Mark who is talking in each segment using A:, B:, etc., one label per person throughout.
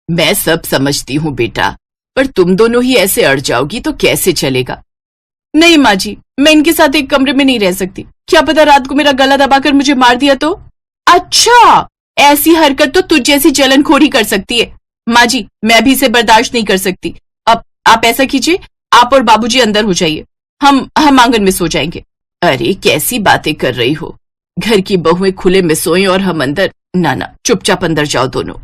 A: मैं सब समझती हूँ बेटा, पर तुम दोनों ही ऐसे अड़ जाओगी तो कैसे चलेगा। नहीं माँ जी, मैं इनके साथ एक कमरे में नहीं रह सकती। क्या पता रात को मेरा गला दबाकर मुझे मार दिया तो। अच्छा, ऐसी हरकत तो तुझ जैसी जलनखोरी कर सकती है। माँ जी, मैं भी इसे बर्दाश्त नहीं कर सकती। अब आप ऐसा कीजिए, आप और बाबूजी अंदर हो जाइए, हम आंगन में सो जाएंगे। अरे कैसी बातें कर रही हो, घर की बहुएं खुले में सोएं और हम अंदर। ना, चुपचाप अंदर जाओ दोनों।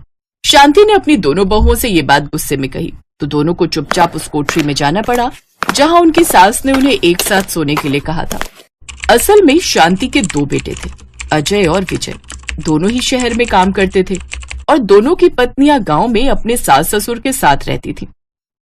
A: शांति ने अपनी दोनों बहुओं से ये बात गुस्से में कही तो दोनों को चुपचाप उस कोठरी में जाना पड़ा जहां उनकी सास ने उन्हें एक साथ सोने के लिए कहा था। असल में शांति के दो बेटे थे, अजय और विजय। दोनों ही शहर में काम करते थे और दोनों की पत्नियां गांव में अपने सास ससुर के साथ रहती थी।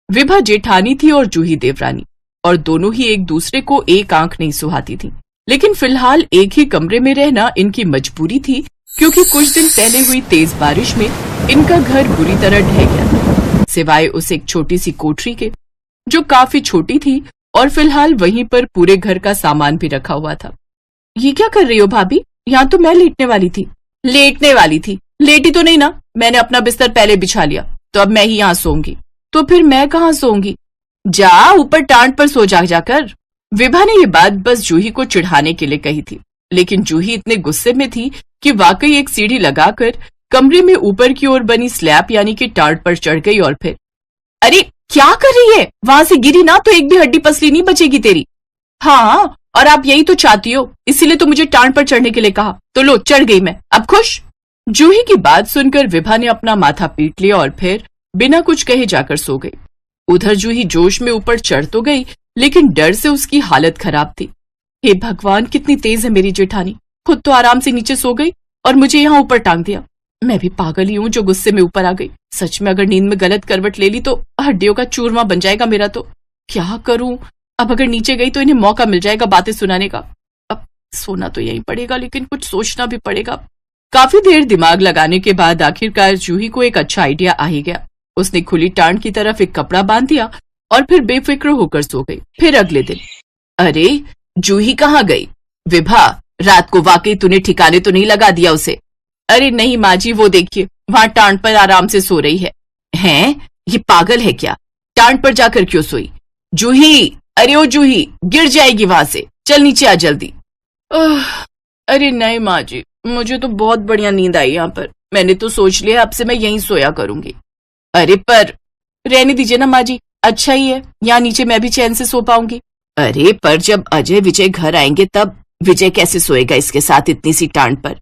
A: विभा जेठानी थी और जूही देवरानी, और दोनों ही एक दूसरे को एक आंख नहीं सुहाती थी। लेकिन फिलहाल एक ही कमरे में रहना इनकी मजबूरी थी, क्योंकि कुछ दिन पहले हुई तेज बारिश में इनका घर बुरी तरह ढह गया था, सिवाय उस एक छोटी सी कोठरी के जो काफी छोटी थी और फिलहाल वहीं पर पूरे घर का सामान भी रखा हुआ था। ये क्या कर रही हो भाभी? यहाँ तो मैं लेटने वाली थी। लेटने वाली थी? लेटी तो नहीं ना, मैंने अपना बिस्तर पहले बिछा लिया, तो अब मैं ही यहाँ सोऊंगी। तो फिर मैं कहाँ सोऊंगी? जा ऊपर टांट पर सो जाकर। विभा ने ये बात बस जूही को चिढ़ाने के लिए कही थी, लेकिन जूही इतने गुस्से में थी कि वाकई एक सीढ़ी लगाकर कमरे में ऊपर की ओर बनी स्लैब यानी कि टाट पर चढ़ गई और फिर अरे क्या कर रही है? वहां से गिरी ना तो एक भी हड्डी पसली नहीं बचेगी तेरी। हाँ, और आप यही तो चाहती हो, इसीलिए तो मुझे टाट पर चढ़ने के लिए कहा। तो लो, चढ़ गई मैं, अब खुश? जूही की बात सुनकर विभा ने अपना माथा पीट लिया और फिर बिना कुछ कहे जाकर सो गई। उधर जूही जोश में ऊपर चढ़ तो गई, लेकिन डर से उसकी हालत खराब थी। हे भगवान, कितनी तेज है मेरी जेठानी, खुद तो आराम से नीचे सो गई और मुझे यहाँ ऊपर टांग दिया। मैं भी पागल ही हूँ जो गुस्से में ऊपर आ गई। सच में अगर नींद में गलत करवट ले ली तो हड्डियों का चूरमा बन जाएगा मेरा। तो क्या करूं? अब अगर नीचे गई तो इन्हें मौका मिल जाएगा बातें सुनाने का। अब सोना तो यहीं पड़ेगा, लेकिन कुछ सोचना भी पड़ेगा। काफी देर दिमाग लगाने के बाद आखिरकार जूही को एक अच्छा आइडिया आ ही गया। उसने खुली टांड की तरफ एक कपड़ा बांध दिया और फिर बेफिक्र होकर सो गई। फिर अगले दिन, अरे जूही कहाँ गई? विभा, रात को वाकई तूने ठिकाने तो नहीं लगा दिया उसे? अरे नहीं माँ जी, वो देखिए वहां टांड पर आराम से सो रही है। हैं? ये पागल है क्या? टांड पर जाकर क्यों सोई? जूही, अरे ओ जूही, गिर जाएगी वहां से, चल नीचे आ जल्दी। अरे नहीं माँ जी, मुझे तो बहुत बढ़िया नींद आई यहाँ पर। मैंने तो सोच लिया अब से मैं यहीं सोया करूंगी। अरे पर रहने दीजिए ना माँ जी, अच्छा ही है, यहाँ नीचे मैं भी चैन से सो पाऊंगी। अरे पर जब अजय विजय घर आएंगे तब विजय कैसे सोएगा इसके साथ इतनी सी टांड पर?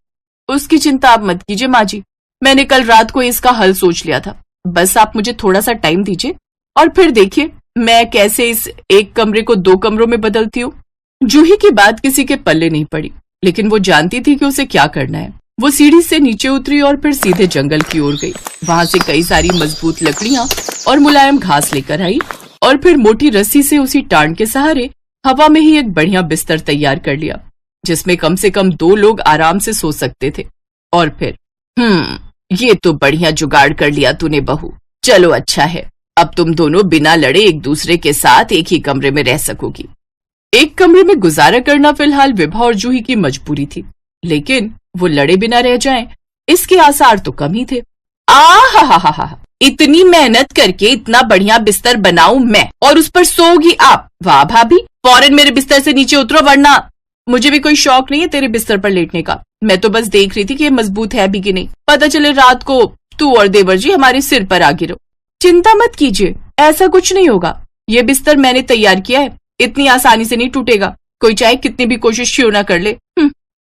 A: उसकी चिंता आप मत कीजिए माँ जी, मैंने कल रात को इसका हल सोच लिया था। बस आप मुझे थोड़ा सा टाइम दीजिए और फिर देखिए मैं कैसे इस एक कमरे को 2 कमरों में बदलती हूँ। जूही की बात किसी के पल्ले नहीं पड़ी, लेकिन वो जानती थी कि उसे क्या करना है। वो सीढ़ी से नीचे उतरी और फिर सीधे जंगल की ओर गई। वहां से कई सारी मजबूत लकड़ियां और मुलायम घास लेकर आई और फिर मोटी रस्सी से उसी टांड के सहारे हवा में ही एक बढ़िया बिस्तर तैयार कर लिया, जिसमें कम से कम 2 लोग आराम से सो सकते थे। और फिर ये तो बढ़िया जुगाड़ कर लिया तूने बहू। चलो अच्छा है, अब तुम दोनों बिना लड़े एक दूसरे के साथ एक ही कमरे में रह सकोगी। एक कमरे में गुजारा करना फिलहाल विभा और जूही की मजबूरी थी, लेकिन वो लड़े बिना रह जाएं, इसके आसार तो कम ही थे। आहा, इतनी मेहनत करके इतना बढ़िया बिस्तर बनाऊं मैं और उस पर सोओगी आप? वाह भाभी, फौरन मेरे बिस्तर से नीचे उतरो, वरना। मुझे भी कोई शौक नहीं है तेरे बिस्तर पर लेटने का। मैं तो बस देख रही थी कि ये मजबूत है भी कि नहीं, पता चले रात को तू और देवर जी हमारे सिर पर आ गिरो। चिंता मत कीजिए, ऐसा कुछ नहीं होगा। ये बिस्तर मैंने तैयार किया है, इतनी आसानी से नहीं टूटेगा, कोई चाहे कितनी भी कोशिश क्यों ना कर ले।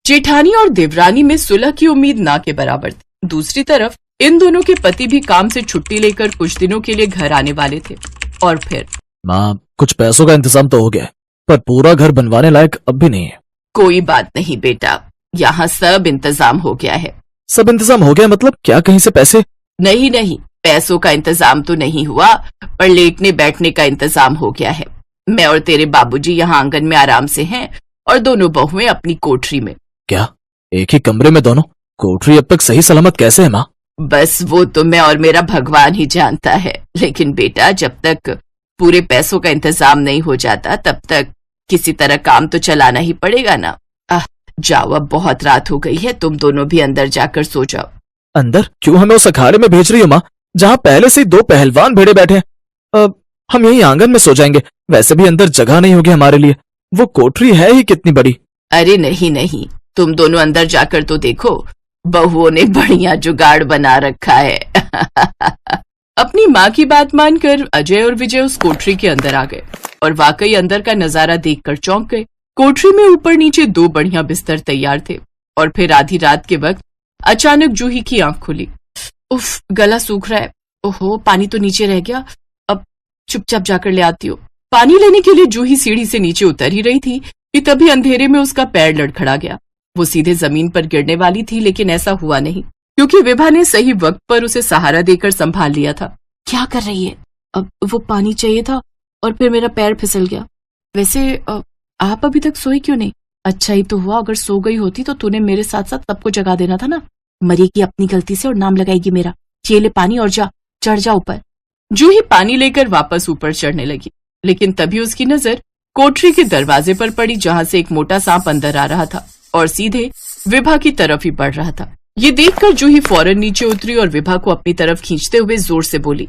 A: जेठानी और देवरानी में सुलह की उम्मीद ना के बराबर थी। दूसरी तरफ इन दोनों के पति भी काम से छुट्टी लेकर कुछ दिनों के लिए घर आने वाले थे। और फिर
B: माँ, कुछ पैसों का इंतजाम तो हो गया, पर पूरा घर बनवाने लायक अब भी नहीं है।
A: कोई बात नहीं बेटा, यहाँ सब इंतजाम हो गया है।
B: सब इंतजाम हो गया मतलब क्या? कहीं से पैसे?
A: नहीं, पैसों का इंतजाम तो नहीं हुआ, पर लेटने बैठने का इंतजाम हो गया है। मैं और तेरे बाबूजी यहाँ आंगन में आराम से हैं और दोनों बहुएं अपनी कोठरी में।
B: क्या एक ही कमरे में दोनों? कोठरी अब तक सही सलामत कैसे है माँ?
A: बस वो तो मैं और मेरा भगवान ही जानता है, लेकिन बेटा जब तक पूरे पैसों का इंतजाम नहीं हो जाता तब तक किसी तरह काम तो चलाना ही पड़ेगा ना। जाओ, अब बहुत रात हो गई है, तुम दोनों भी अंदर जाकर सो जाओ।
B: अंदर? क्यों हमें उस अखाड़े में भेज रही हो माँ? जहां पहले से ही 2 पहलवान भिड़े बैठे हैं। हम यही आंगन में सो जाएंगे, वैसे भी अंदर जगह नहीं होगी हमारे लिए। वो कोठरी है ही कितनी बड़ी।
A: अरे नहीं नहीं, तुम दोनों अंदर जाकर तो देखो, बहुओं ने बढ़िया जुगाड़ बना रखा है। अपनी माँ की बात मानकर अजय और विजय उस कोठरी के अंदर आ गए और वाकई अंदर का नजारा देखकर चौंक गए। कोठरी में ऊपर नीचे 2 बढ़िया बिस्तर तैयार थे और फिर आधी रात के वक्त अचानक जूही की आंख खुली। उफ, गला सूख रहा है। ओहो, पानी तो नीचे रह गया, अब चुपचाप जाकर ले आती हूँ। पानी लेने के लिए जूही सीढ़ी से नीचे उतर ही रही थी कि तभी अंधेरे में उसका पैर लड़खड़ा गया। वो सीधे जमीन पर गिरने वाली थी, लेकिन ऐसा हुआ नहीं क्योंकि विभा ने सही वक्त पर उसे सहारा देकर संभाल लिया था। क्या कर रही है? अब वो पानी चाहिए था और फिर मेरा पैर फिसल गया। वैसे आप अभी तक सोई क्यों नहीं? अच्छा ही तो हुआ, अगर सो गई होती तो तूने मेरे साथ साथ सबको जगा देना था ना। मरेगी अपनी गलती से और नाम लगाएगी मेरा। ये ले पानी और जा, चढ़ जा ऊपर। जूही पानी लेकर वापस ऊपर चढ़ने लगी, लेकिन तभी उसकी नजर कोठरी के दरवाजे पर पड़ी, जहां से एक मोटा सांप अंदर आ रहा था और सीधे विभा की तरफ ही बढ़ रहा था। ये देखकर जूही फौरन नीचे उतरी और विभा को अपनी तरफ खींचते हुए जोर से बोली,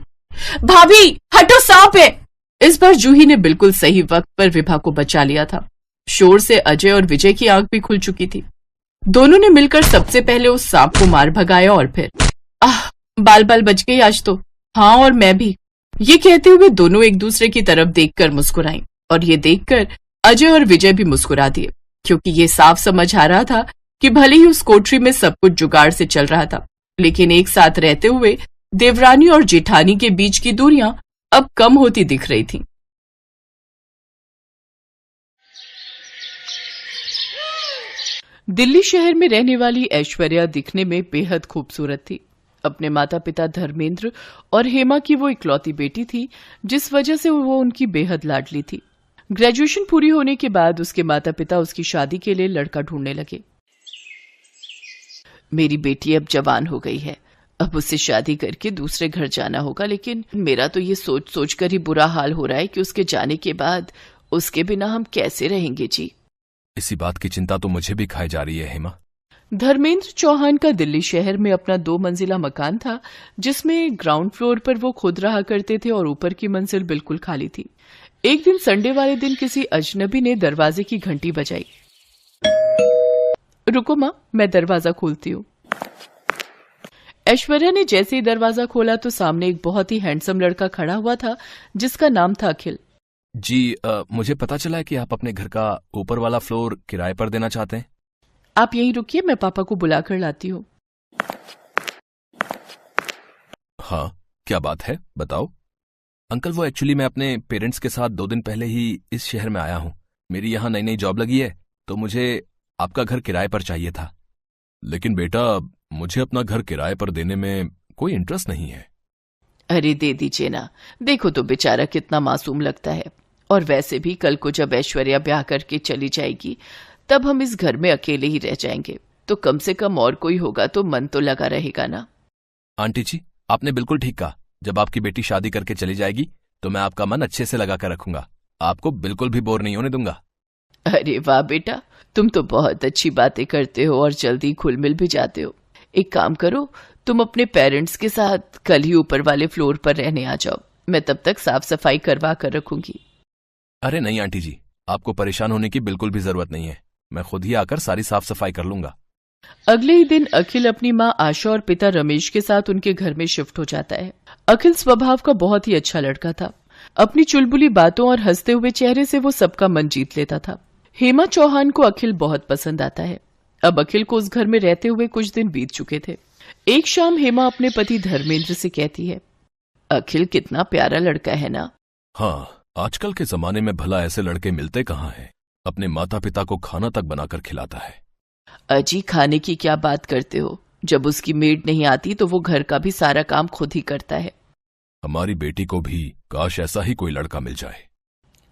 A: भाभी हटो, सांप है। इस बार जूही ने बिल्कुल सही वक्त पर विभा को बचा लिया था। शोर से अजय और विजय की आंख भी खुल चुकी थी। दोनों ने मिलकर सबसे पहले उस सांप को मार भगाया और फिर बाल बाल बच गई आज तो। हाँ, और मैं भी। ये कहते हुए दोनों एक दूसरे की तरफ देखकर मुस्कुराईं और ये देखकर अजय और विजय भी मुस्कुरा दिए, क्योंकि ये साफ समझ आ रहा था कि भले ही उस कोठरी में सब कुछ जुगाड़ से चल रहा था, लेकिन एक साथ रहते हुए देवरानी और जेठानी के बीच की दूरियां अब कम होती दिख रही थीं। दिल्ली शहर में रहने वाली ऐश्वर्या दिखने में बेहद खूबसूरत थी। अपने माता पिता धर्मेंद्र और हेमा की वो इकलौती बेटी थी, जिस वजह से वो उनकी बेहद लाडली थी। ग्रेजुएशन पूरी होने के बाद उसके माता पिता उसकी शादी के लिए लड़का ढूंढने लगे। मेरी बेटी अब जवान हो गई है, अब उससे शादी करके दूसरे घर जाना होगा, लेकिन मेरा तो ये सोच सोच कर ही बुरा हाल हो रहा है कि उसके जाने के बाद उसके बिना हम कैसे रहेंगे जी।
C: इसी बात की चिंता तो मुझे भी खाई जा रही है हेमा।
A: धर्मेंद्र चौहान का दिल्ली शहर में अपना 2 मंजिला मकान था, जिसमें ग्राउंड फ्लोर पर वो खुद रहा करते थे और ऊपर की मंजिल बिल्कुल खाली थी। एक दिन संडे वाले दिन किसी अजनबी ने दरवाजे की घंटी बजाई। रुको माँ, मैं दरवाजा खोलती हूँ। ऐश्वर्या ने जैसे ही दरवाजा खोला तो सामने एक बहुत ही हैंडसम लड़का खड़ा हुआ था, जिसका नाम था अखिल।
C: जी, मुझे पता चला है कि आप अपने घर का ऊपर वाला फ्लोर किराए पर देना चाहते हैं।
A: आप यहीं रुकिए, मैं पापा को बुलाकर लाती हूँ।
C: हाँ, क्या बात है, बताओ। अंकल, वो एक्चुअली मैं अपने पेरेंट्स के साथ 2 दिन पहले ही इस शहर में आया हूँ। मेरी यहाँ नई नई जॉब लगी है, तो मुझे आपका घर किराए पर चाहिए था। लेकिन बेटा, मुझे अपना घर किराए पर देने में कोई इंटरेस्ट नहीं है।
A: अरे दे दीजिए ना, देखो तो बेचारा कितना मासूम लगता है। और वैसे भी कल को जब ऐश्वर्या ब्याह करके चली जाएगी, तब हम इस घर में अकेले ही रह जाएंगे, तो कम से कम और कोई होगा तो मन तो लगा रहेगा ना।
C: आंटी जी, आपने बिल्कुल ठीक कहा। जब आपकी बेटी शादी करके चली जाएगी तो मैं आपका मन अच्छे से लगा कर रखूंगा, आपको बिल्कुल भी बोर नहीं होने दूंगा।
A: अरे वाह बेटा, तुम तो बहुत अच्छी बातें करते हो और जल्दी घुल मिल भी जाते हो। एक काम करो, तुम अपने पेरेंट्स के साथ कल ही ऊपर वाले फ्लोर पर रहने आ जाओ, मैं तब तक साफ सफाई करवा कर रखूंगी।
C: अरे नहीं आंटी जी, आपको परेशान होने की बिल्कुल भी जरूरत नहीं है, मैं खुद ही आकर सारी साफ सफाई कर लूंगा।
A: अगले ही दिन अखिल अपनी माँ आशा और पिता रमेश के साथ उनके घर में शिफ्ट हो जाता है। अखिल स्वभाव का बहुत ही अच्छा लड़का था। अपनी चुलबुली बातों और हंसते हुए चेहरे से वो सबका मन जीत लेता था। हेमा चौहान को अखिल बहुत पसंद आता है। अब अखिल को उस घर में रहते हुए कुछ दिन बीत चुके थे। एक शाम हेमा अपने पति धर्मेंद्र से कहती है, अखिल कितना प्यारा लड़का है ना।
C: हाँ, आजकल के जमाने में भला ऐसे लड़के मिलते कहाँ हैं। अपने माता पिता को खाना तक बनाकर खिलाता है।
A: अजी, खाने की क्या बात करते हो, जब उसकी मेड नहीं आती तो वो घर का भी सारा काम खुद ही करता है।
C: हमारी बेटी को भी काश ऐसा ही कोई लड़का मिल जाए।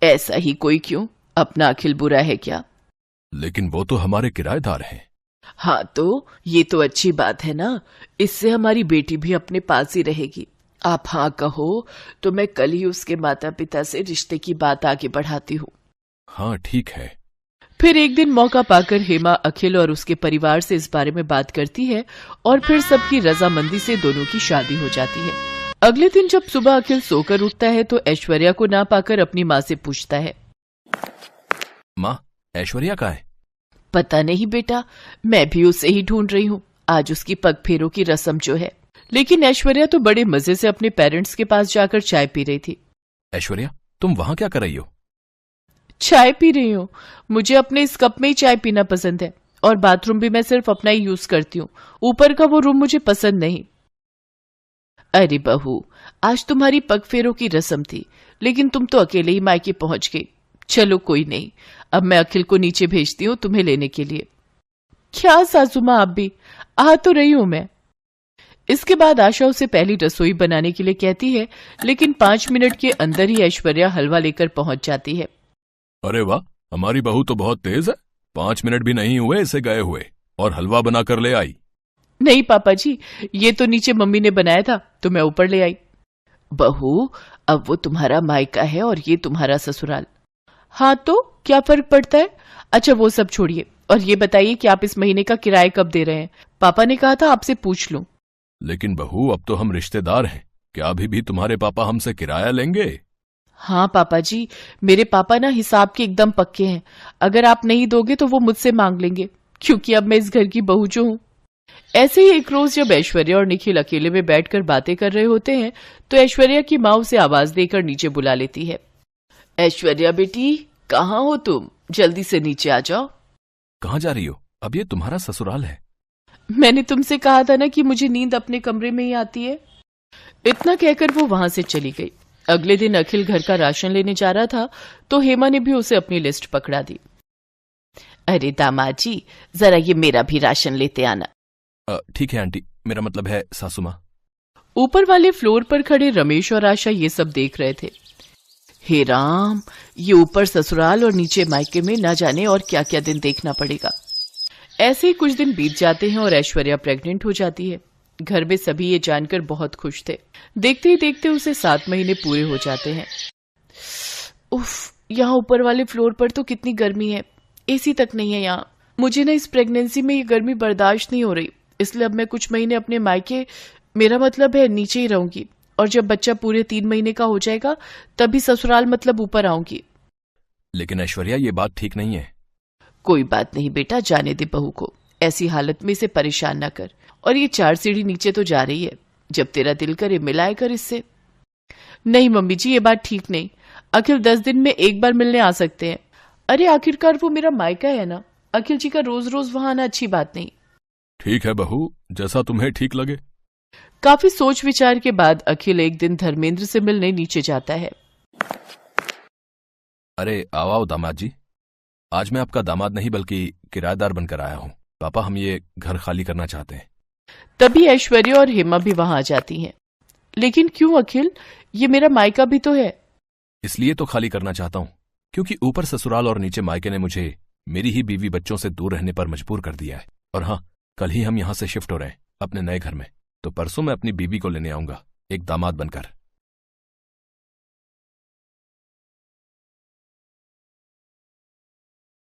A: ऐसा ही कोई क्यों, अपना अखिल बुरा है क्या?
C: लेकिन वो तो हमारे किराएदार हैं।
A: हाँ, तो ये तो अच्छी बात है ना, इससे हमारी बेटी भी अपने पास ही रहेगी। आप हाँ कहो तो मैं कल ही उसके माता पिता से रिश्ते की बात आगे बढ़ाती हूँ।
C: हाँ ठीक है।
A: फिर एक दिन मौका पाकर हेमा अखिल और उसके परिवार से इस बारे में बात करती है और फिर सबकी रजामंदी से दोनों की शादी हो जाती है। अगले दिन जब सुबह अखिल सोकर उठता है तो ऐश्वर्या को ना पाकर अपनी माँ से पूछता है,
C: माँ, ऐश्वर्या कहाँ है?
A: पता नहीं बेटा, मैं भी उसे ही ढूंढ रही हूँ। आज उसकी पग फेरों की रस्म जो है। लेकिन ऐश्वर्या तो बड़े मजे से अपने पेरेंट्स के पास जाकर चाय पी रही थी।
C: ऐश्वर्या, तुम वहां क्या कर रही हो?
A: चाय पी रही हूँ। मुझे अपने इस कप में ही चाय पीना पसंद है और बाथरूम भी मैं सिर्फ अपना ही यूज करती हूँ। ऊपर का वो रूम मुझे पसंद नहीं। अरे बहू, आज तुम्हारी पग फेरों की रस्म थी, लेकिन तुम तो अकेले ही मायके पहुंच गई। चलो कोई नहीं, अब मैं अखिल को नीचे भेजती हूँ तुम्हें लेने के लिए। क्या सासू माँ, आप भी आ तो रही हूं मैं। इसके बाद आशा उसे पहली रसोई बनाने के लिए कहती है, लेकिन 5 मिनट के अंदर ही ऐश्वर्या हलवा लेकर पहुंच जाती है।
C: अरे वाह, हमारी बहू तो बहुत तेज है। 5 मिनट भी नहीं हुए इसे गए हुए और हलवा बना कर ले आई।
A: नहीं पापा जी, ये तो नीचे मम्मी ने बनाया था तो मैं ऊपर ले आई। बहू, अब वो तुम्हारा मायका है और ये तुम्हारा ससुराल। हाँ तो क्या फर्क पड़ता है। अच्छा वो सब छोड़िए और ये बताइए कि आप इस महीने का किराया कब दे रहे हैं। पापा ने कहा था आपसे पूछ लूं।
C: लेकिन बहू, अब तो हम रिश्तेदार हैं, क्या अभी भी तुम्हारे पापा हमसे किराया लेंगे?
A: हाँ पापा जी, मेरे पापा ना हिसाब के एकदम पक्के हैं। अगर आप नहीं दोगे तो वो मुझसे मांग लेंगे, क्योंकि अब मैं इस घर की बहू जो हूं। ऐसे ही एक रोज जब ऐश्वर्या और निखिल अकेले में बैठकर बातें कर रहे होते हैं तो ऐश्वर्या की माँ उसे आवाज देकर नीचे बुला लेती है। ऐश्वर्या बेटी, कहाँ हो तुम? जल्दी से नीचे आ जाओ।
C: कहाँ जा रही हो? अब ये तुम्हारा ससुराल है।
A: मैंने तुमसे कहा था ना कि मुझे नींद अपने कमरे में ही आती है। इतना कहकर वो वहां से चली गई। अगले दिन अखिल घर का राशन लेने जा रहा था तो हेमा ने भी उसे अपनी लिस्ट पकड़ा दी। अरे दामाद जी, जरा ये मेरा भी राशन लेते आना।
C: ठीक है आंटी, मेरा मतलब है सासू माँ।
A: ऊपर वाले फ्लोर पर खड़े रमेश और आशा ये सब देख रहे थे। हे राम, ये ऊपर ससुराल और नीचे मायके में न जाने और क्या क्या दिन देखना पड़ेगा। ऐसे ही कुछ दिन बीत जाते हैं और ऐश्वर्या प्रेग्नेंट हो जाती है। घर में सभी ये जानकर बहुत खुश थे। देखते ही देखते उसे 7 महीने पूरे हो जाते हैं। उफ, यहाँ ऊपर वाले फ्लोर पर तो कितनी गर्मी है। एसी तक नहीं है यहाँ। मुझे ना इस प्रेगनेंसी में ये गर्मी बर्दाश्त नहीं हो रही, इसलिए अब मैं कुछ महीने अपने मायके, मेरा मतलब है नीचे ही रहूंगी, और जब बच्चा पूरे 3 महीने का हो जाएगा तभी ससुराल मतलब ऊपर आऊंगी।
C: लेकिन ऐश्वर्या, ये बात ठीक नहीं है।
A: कोई बात नहीं बेटा, जाने दे बहू को। ऐसी हालत में इसे परेशान न कर। और ये 4 सीढ़ी नीचे तो जा रही है, जब तेरा दिल करे मिलाया कर इससे। नहीं मम्मी जी, ये बात ठीक नहीं। अखिल 10 दिन में एक बार मिलने आ सकते हैं। अरे आखिरकार वो मेरा मायका है ना। अखिल जी का रोज रोज वहां आना अच्छी बात नहीं। ठीक
C: है बहू, जैसा तुम्हें ठीक लगे।
A: काफी सोच विचार के बाद अखिल एक दिन धर्मेंद्र से मिलने नीचे जाता है।
C: अरे आओ दामाद जी, आज मैं आपका दामाद नहीं बल्कि किराएदार बनकर आया हूँ। पापा, हम ये घर खाली करना चाहते हैं।
A: तभी ऐश्वर्या और हेमा भी वहां आ जाती हैं। लेकिन क्यों अखिल, ये मेरा मायका भी तो है।
C: इसलिए तो खाली करना चाहता हूँ क्योंकि ऊपर ससुराल और नीचे मायके ने मुझे मेरी ही बीवी बच्चों से दूर रहने पर मजबूर कर दिया है। और हाँ, कल ही हम यहाँ से शिफ्ट हो रहे हैं अपने नए घर में, तो परसों मैं अपनी बीवी को लेने आऊंगा एक दामाद बनकर।